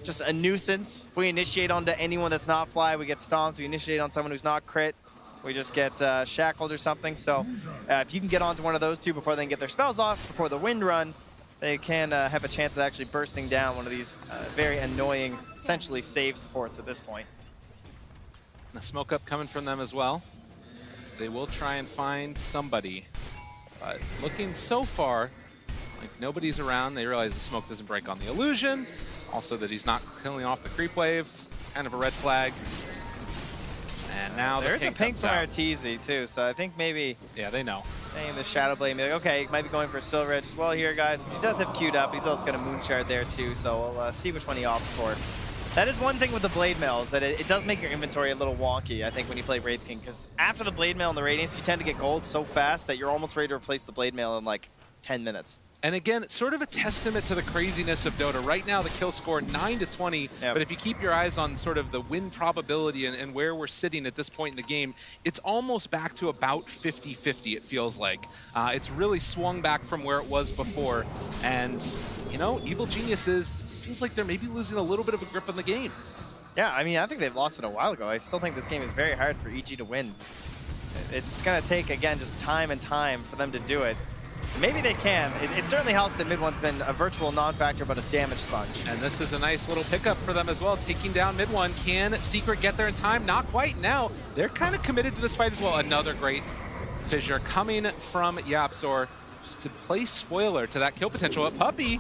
just a nuisance. If we initiate onto anyone that's not fly, we get stomped. We initiate on someone who's not crit, we just get shackled or something. So if you can get onto one of those two before they can get their spells off, before the wind run, they can have a chance of actually bursting down one of these very annoying, essentially save supports at this point. And a smoke up coming from them as well. They will try and find somebody. But looking so far like nobody's around. They realize the smoke doesn't break on the illusion. Also that he's not killing off the creep wave. Kind of a red flag. And now there's the a pink from RTZ too, so I think maybe yeah, they know. Saying the Shadow Blade, like, okay, might be going for Silver Edge as well here, guys. He does have queued up. He's also got a Moonshard there too, so we'll see which one he opts for. That is one thing with the Blade Mail, is that it does make your inventory a little wonky, I think, when you play Wraith King, because after the Blade Mail and the Radiance, you tend to get gold so fast that you're almost ready to replace the Blade Mail in like 10 minutes. And again, it's sort of a testament to the craziness of Dota. Right now, the kill score 9-20, yep. But if you keep your eyes on sort of the win probability and where we're sitting at this point in the game, it's almost back to about 50-50, it feels like. It's really swung back from where it was before. And, you know, Evil Geniuses, feels like they're maybe losing a little bit of a grip on the game. Yeah, I mean, I think they've lost it a while ago. I still think this game is very hard for EG to win. It's going to take, again, just time and time for them to do it. Maybe they can. It certainly helps that mid-one's been a virtual non-factor, but a damage sponge. And this is a nice little pickup for them as well, taking down mid-one. Can Secret get there in time? Not quite. Now, they're kind of committed to this fight as well. Another great fissure coming from Yapzor, just to play spoiler to that kill potential. But Puppey,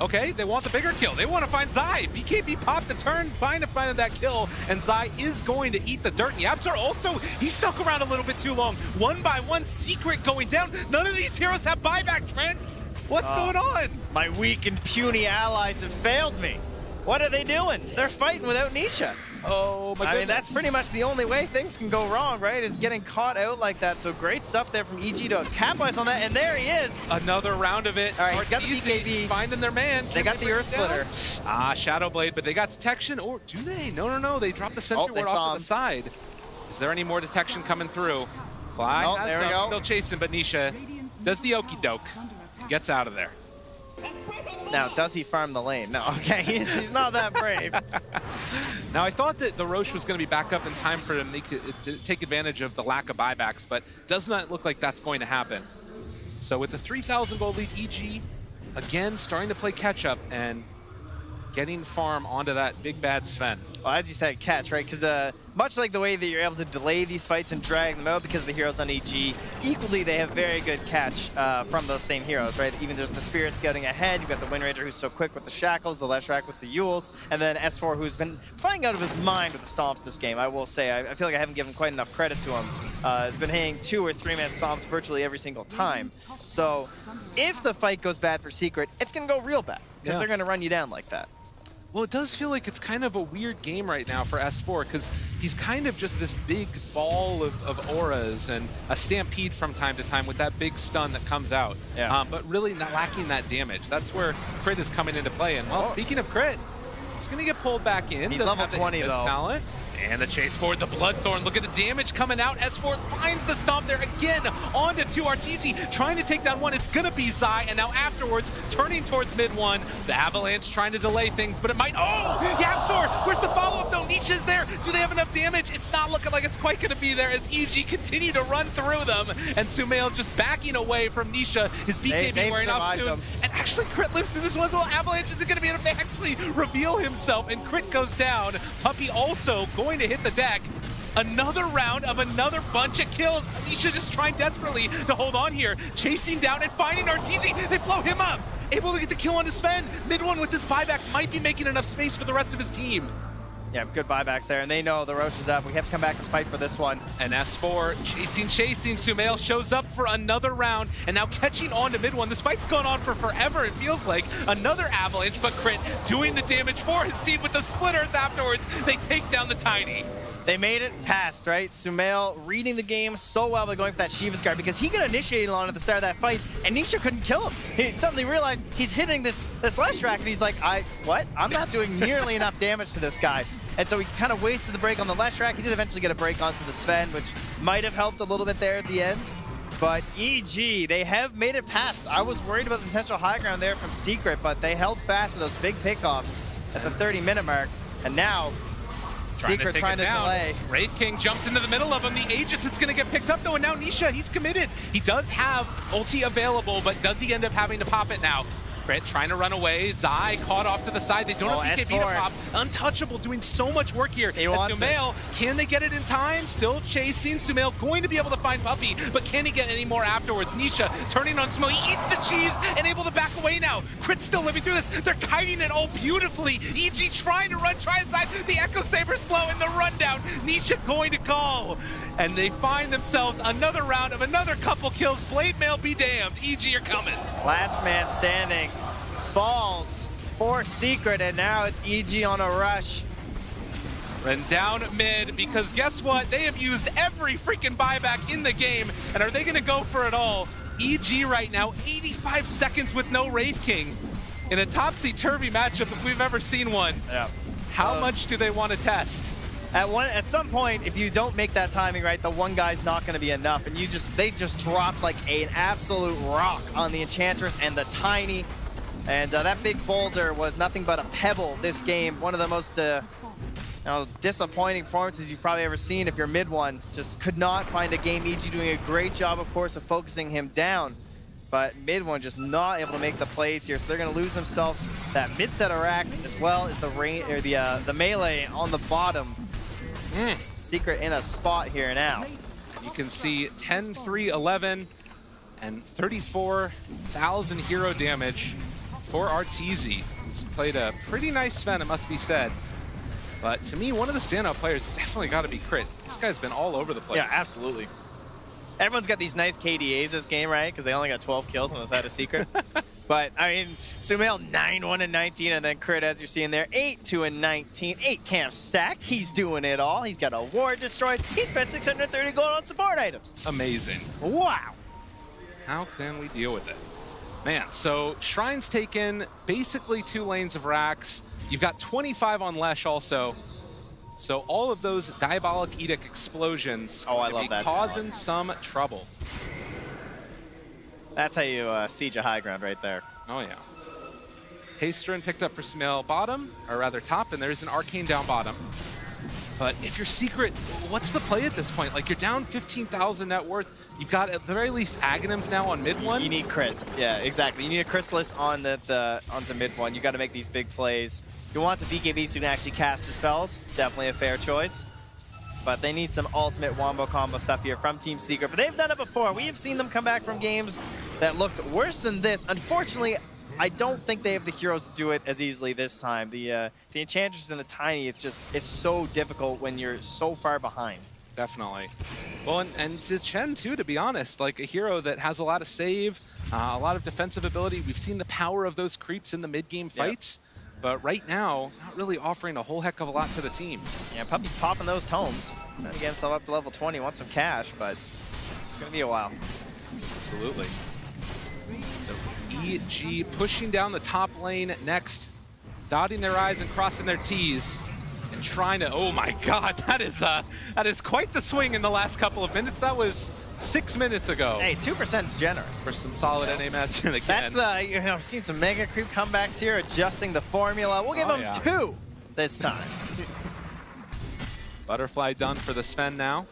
okay, they want the bigger kill. They want to find Zai. BKB popped the turn, finding that kill, and Zai is going to eat the dirt. Yapzor also, he stuck around a little bit too long. One by one, Secret going down. None of these heroes have buyback, Trent. What's going on? My weak and puny allies have failed me. What are they doing? They're fighting without Nisha. Oh my goodness. I mean, that's pretty much the only way things can go wrong, right? Is getting caught out like that. So great stuff there from EG to capitalize on that, and there he is. Another round of it. All right, he's got the BKB. Finding their man. They got the Earth Splitter. Shadow Blade, but they got detection, or do they? No. They dropped the sentry ward off to the side. Is there any more detection coming through? Fly. Oh, there we go. Still chasing, but Nisha does the okey doke. Gets out of there. Now, does he farm the lane? No, okay, he's not that brave. Now, I thought that the Roche was going to be back up in time for him to take advantage of the lack of buybacks, but does not look like that's going to happen. So with the 3,000 gold lead, EG, again, starting to play catch-up and getting farm onto that big bad Sven. Well, as you said, catch, right? Because much like the way that you're able to delay these fights and drag them out because of the heroes on EG, equally they have very good catch from those same heroes, right? Even there's the Spirit scouting ahead, you've got the Wind Ranger who's so quick with the Shackles, the Leshrac with the Yules, and then S4 who's been flying out of his mind with the Stomps this game, I will say. I feel like I haven't given quite enough credit to him. He's been hitting 2 or 3-man Stomps virtually every single time. So if the fight goes bad for Secret, it's going to go real bad because they're going to run you down like that. Well, it does feel like it's kind of a weird game right now for S4 because he's kind of just this big ball of auras and a stampede from time to time with that big stun that comes out. Yeah. But really not lacking that damage. That's where crit is coming into play. And well, speaking of crit, he's going to get pulled back in. He's level 20 though. Talent. And the chase forward, the Bloodthorn. Look at the damage coming out. S4 finds the stomp there again onto 2 RTZ, trying to take down one. It's going to be Zai, and now afterwards, turning towards mid-1. The Avalanche trying to delay things, but it might... Oh! Yapzor! Where's the follow-up, though? Nisha's there. Do they have enough damage? It's not looking like it's quite going to be there as EG continue to run through them, and Sumail just backing away from Nisha. His BKB wearing off soon. And actually, Crit lives through this one as well. Avalanche isn't going to be enough. They actually reveal himself, and Crit goes down. Puppey also going to hit the deck. Another round of another bunch of kills. Nisha just trying desperately to hold on here. Chasing down and finding RTZ. They blow him up. Able to get the kill on his Sven. Mid-1 with this buyback might be making enough space for the rest of his team. Yeah, good buybacks there, and they know the Roche is up. We have to come back and fight for this one. And S4 chasing. Sumail shows up for another round, and now catching on to mid-1. This fight's gone on for forever, it feels like. Another Avalanche, but Crit doing the damage for his team with the Split Earth afterwards. They take down the Tiny. They made it past, right? Sumail reading the game so well by going for that Shiva's guard because he got initiated on at the start of that fight, and Nisha couldn't kill him. He suddenly realized he's hitting this Leshrac, and he's like, what? I'm not doing nearly enough damage to this guy. And so he kind of wasted the break on the Leshrac. He did eventually get a break onto the Sven, which might have helped a little bit there at the end. But EG, they have made it past. I was worried about the potential high ground there from Secret, but they held fast to those big pickoffs. at the 30-minute mark, and now Secret trying to delay. Wraith King jumps into the middle of him. The Aegis, it's going to get picked up though, and now Nisha, he's committed. He does have ulti available, but does he end up having to pop it now? Crit trying to run away. Zai caught off to the side. They don't have BKB to pop. Untouchable doing so much work here. Sumail, can they get it in time? Still chasing. Sumail going to be able to find Puppey, but can he get any more afterwards? Nisha turning on Sumail. He eats the cheese and able to back away now. Crit's still living through this. They're kiting it all beautifully. EG trying to run, try inside. The Echo Saber slow in the rundown. Nisha going to call. And they find themselves another round of another couple kills. Blade Mail be damned. EG, you're coming. Last man standing falls for Secret, and now it's EG on a rush. And down mid, because guess what? They have used every freaking buyback in the game, and are they going to go for it all? EG right now, 85 seconds with no Wraith King in a topsy-turvy matchup if we've ever seen one. Yeah. How much do they want to test? At some point, if you don't make that timing right, the one guy's not going to be enough, and they just dropped like an absolute rock on the Enchantress and the Tiny, and that big boulder was nothing but a pebble this game. One of the most disappointing performances you've probably ever seen if you're mid one. Just could not find a game. EG doing a great job, of course, of focusing him down, but mid one just not able to make the plays here, so they're going to lose themselves that mid set of racks as well as the melee on the bottom. Secret in a spot here now. You can see 10, 3, 11, and 34,000 hero damage for Arteezy. He's played a pretty nice Sven, it must be said. But to me, one of the standout players has definitely got to be Crit. This guy's been all over the place. Yeah, absolutely. Everyone's got these nice KDAs this game, right? Because they only got 12 kills on the side of Secret. But, I mean, Sumail 9-1-19, and then Crit, as you're seeing there, 8-2-19, 8 camps stacked. He's doing it all. He's got a ward destroyed. He spent 630 gold on support items. Amazing. Wow. How can we deal with it? Man, so Shrine's taken basically 2 lanes of racks. You've got 25 on Lesh also. So all of those Diabolic Edict explosions love that causing some trouble. That's how you siege a high ground right there. Oh, yeah. Hasterin picked up for Sumail bottom, or rather top, and there's an Arcane down bottom. But if you're Secret, what's the play at this point? Like, you're down 15,000 net worth. You've got, at the very least, Aghanims now on mid one. You need Crit. Yeah, exactly. You need a Chrysalis on that onto mid one. You got to make these big plays. You want the BKB so you can actually cast the spells. Definitely a fair choice. But they need some ultimate wombo combo stuff here from Team Secret. But they've done it before. We have seen them come back from games that looked worse than this. Unfortunately, I don't think they have the heroes to do it as easily this time. The Enchantress and the Tiny, it's so difficult when you're so far behind. Definitely. Well, and to Chen too, to be honest, like a hero that has a lot of save, a lot of defensive ability. We've seen the power of those creeps in the mid-game fights. Yep. But right now, not really offering a whole heck of a lot to the team. Yeah, Puppey's popping those tomes. Trying to get himself up to level 20, wants some cash, but it's going to be a while. Absolutely. So EG pushing down the top lane next, dotting their I's and crossing their T's, and trying to, oh my god, that is quite the swing in the last couple of minutes. That was 6 minutes ago. Hey, 2% is generous. For some solid NA match again. That's, I've seen some mega creep comebacks here, adjusting the formula. We'll give them 2 this time. Butterfly done for the Sven now.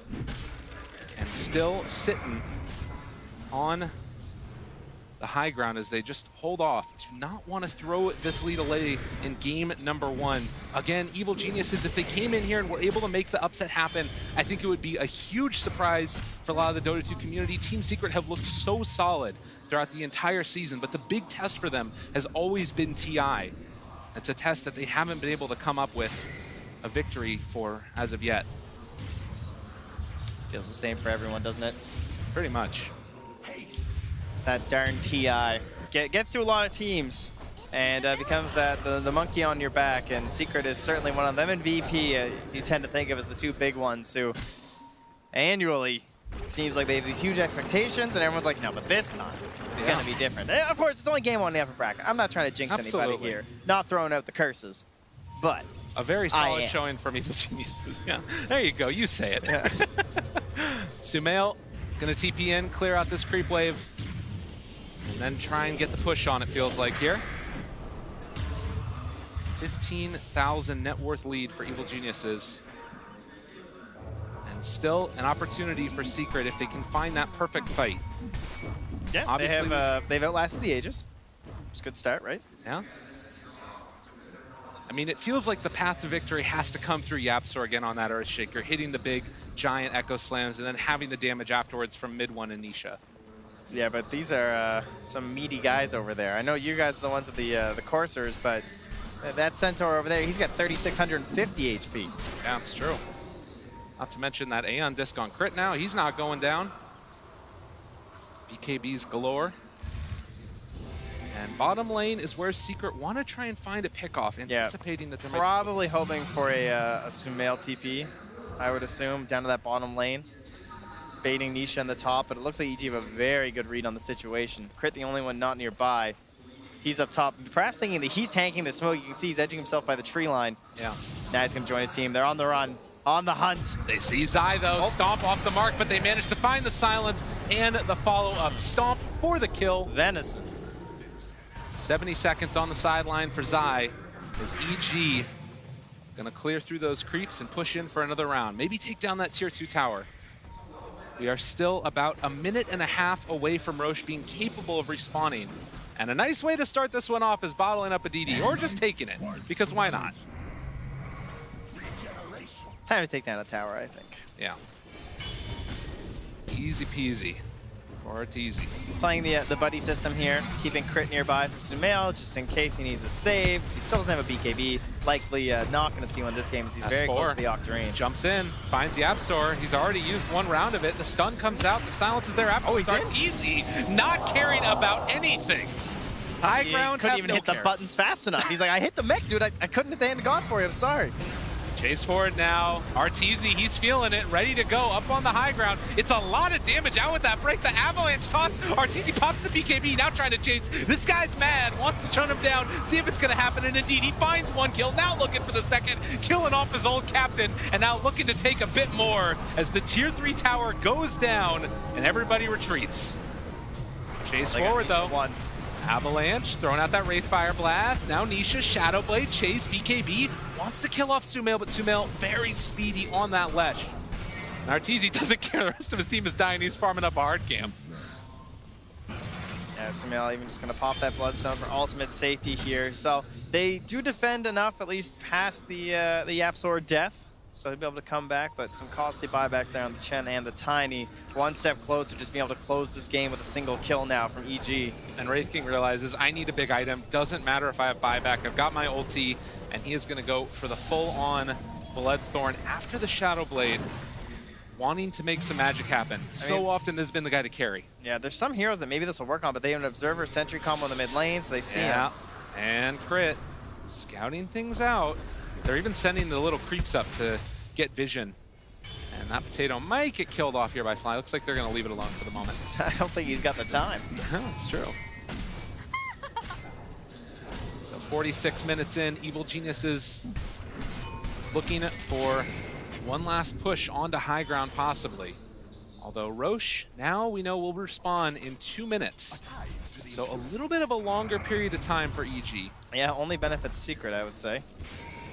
And still sitting on the high ground as they just hold off. Do not want to throw this lead away in game number 1. Again, Evil Geniuses, if they came in here and were able to make the upset happen, I think it would be a huge surprise for a lot of the Dota 2 community. Team Secret have looked so solid throughout the entire season, but the big test for them has always been TI. It's a test that they haven't been able to come up with a victory for as of yet. Feels the same for everyone, doesn't it? Pretty much. That darn TI gets to a lot of teams and becomes the monkey on your back, and Secret is certainly one of them, and VP you tend to think of as the 2 big ones who annually it seems like they have these huge expectations and everyone's like, no, but this time it's going to be different. And of course, it's only game 1 in the upper bracket. I'm not trying to jinx anybody here, not throwing out the curses, but a very solid showing from Evil Geniuses. Yeah, there you go, you say it. Yeah. Sumail gonna TP in, clear out this creep wave, and then try and get the push on, it feels like here. 15,000 net worth lead for Evil Geniuses. And still an opportunity for Secret if they can find that perfect fight. Yeah, Obviously, they've outlasted the Aegis. It's a good start, right? Yeah. I mean, it feels like the path to victory has to come through YapzOr again on that Earthshaker, hitting the big, giant Echo Slams, and then having the damage afterwards from mid one and Nisha. Yeah, but these are some meaty guys over there. I know you guys are the ones with the coursers, but that Centaur over there, he's got 3,650 HP. Yeah, it's true. Not to mention that Aeon Disc on crit now. He's not going down. BKBs galore. And bottom lane is where Secret want to try and find a pickoff, anticipating that they're probably hoping for a Sumail TP, I would assume, down to that bottom lane. Baiting Nisha on the top, but it looks like EG have a very good read on the situation. Crit the only one not nearby. He's up top, perhaps thinking that he's tanking the smoke. You can see he's edging himself by the tree line. Yeah. Now he's going to join his team. They're on the run, on the hunt. They see Zai, though, stomp off the mark, but they manage to find the silence and the follow-up stomp for the kill. Venison. 70 seconds on the sideline for Zai as EG gonna clear through those creeps and push in for another round. Maybe take down that tier 2 tower. We are still about a minute and a half away from Roche being capable of respawning. And a nice way to start this one off is bottling up a DD, or just taking it, because why not? Time to take down the tower, I think. Yeah. Easy peasy. Or it's easy. Playing the buddy system here, keeping crit nearby for Sumail, just in case he needs a save. He still doesn't have a BKB. Likely not going to see one this game, as he's very close to the Octarine. Jumps in, finds YapzOr. He's already used one round of it. The stun comes out, the silence is there after. Oh, he's in? Easy, not caring about anything. High ground, couldn't even hit the buttons fast enough. He's like, I hit the mech, dude. I couldn't hit the hand of God for you. I'm sorry. Chase forward now. Arteezy, he's feeling it, ready to go up on the high ground. It's a lot of damage out with that break. The avalanche toss. Arteezy pops the BKB, now trying to chase. This guy's mad, wants to shut him down, see if it's going to happen. And indeed, he finds one kill, now looking for the second, killing off his old captain, and now looking to take a bit more as the tier 3 tower goes down and everybody retreats. Chase forward though. Once. Avalanche, throwing out that Wraithfire Blast. Now Nisha, Shadowblade, Chase, BKB. Wants to kill off Sumail, but Sumail very speedy on that ledge. And Arteezy doesn't care. The rest of his team is dying. He's farming up a hard cam. Yeah, Sumail even just going to pop that Bloodstone for ultimate safety here. So they do defend enough, at least past the YapzOr death. So he'll be able to come back, but some costly buybacks there on the Chen and the Tiny. One step closer, just being able to close this game with a single kill now from EG. And Wraith King realizes, I need a big item. Doesn't matter if I have buyback. I've got my ulti, and he is going to go for the full-on Bloodthorn after the Shadowblade, wanting to make some magic happen. Often this has been the guy to carry. Yeah, there's some heroes that maybe this will work on, but they have an Observer Sentry combo in the mid lane, so they see him. And Crit, scouting things out. They're even sending the little creeps up to get vision. And that potato might get killed off here by Fly. Looks like they're going to leave it alone for the moment. I don't think he's got the time. That's true. So 46 minutes in, Evil Geniuses looking for one last push onto high ground possibly. Although Roche, now we know will respawn in 2 minutes. So a little bit of a longer period of time for EG. Yeah, only benefits Secret, I would say.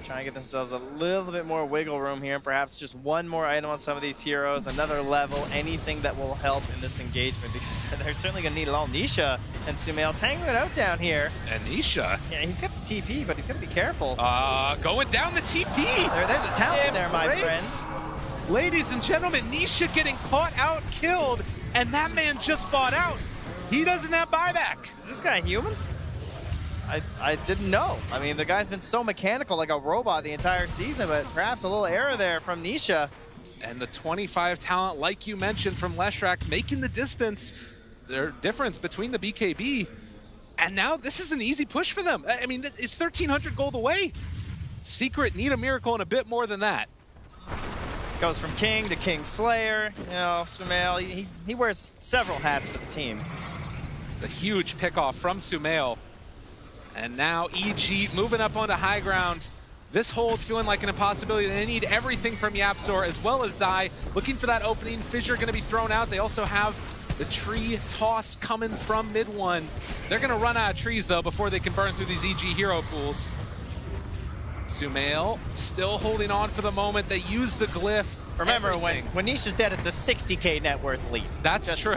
Trying to get themselves a little bit more wiggle room here, perhaps just one more item on some of these heroes, another level, anything that will help in this engagement, because they're certainly going to need it all. Nisha and Sumail tangling it out down here. And Nisha. Yeah, he's got the TP, but he's going to be careful. Going down the TP. There's a talent there, my friends. Ladies and gentlemen, Nisha getting caught out, killed, and that man just bought out. He doesn't have buyback. Is this guy human? I didn't know. I mean, the guy's been so mechanical like a robot the entire season, but perhaps a little error there from Nisha. And the 25 talent, like you mentioned, from Leshrac, making the distance, their difference between the BKB. And now this is an easy push for them. I mean, it's 1,300 gold away. Secret need a miracle and a bit more than that. Goes from King to King Slayer. You know, Sumail, he wears several hats for the team. The huge pickoff from Sumail. And now EG moving up onto high ground. This hold feeling like an impossibility. They need everything from YapzOr as well as Zai. Looking for that opening. Fissure going to be thrown out. They also have the tree toss coming from mid one. They're going to run out of trees, though, before they can burn through these EG hero pools. Sumail still holding on for the moment. They use the glyph. Remember, everything. when Nisha's dead, it's a 60K net worth lead. That's true.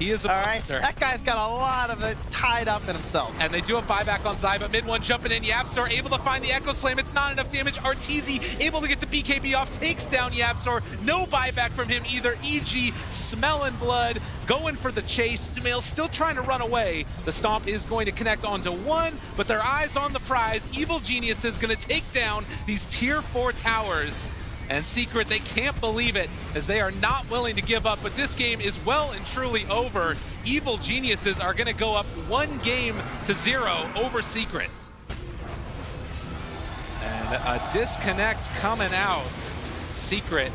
He is a all right, monster. that guy's got a lot of it tied up in himself. And they do have buyback on Zai, but mid one jumping in. YapzOr able to find the Echo Slam. It's not enough damage. Arteezy able to get the BKB off, takes down YapzOr. No buyback from him either. EG smelling blood, going for the chase. Sumail still trying to run away. The stomp is going to connect onto one, but their eyes on the prize. Evil Genius is going to take down these tier 4 towers. And Secret, they can't believe it, as they are not willing to give up, but this game is well and truly over. Evil Geniuses are going to go up 1-0 over Secret. And a disconnect coming out. Secret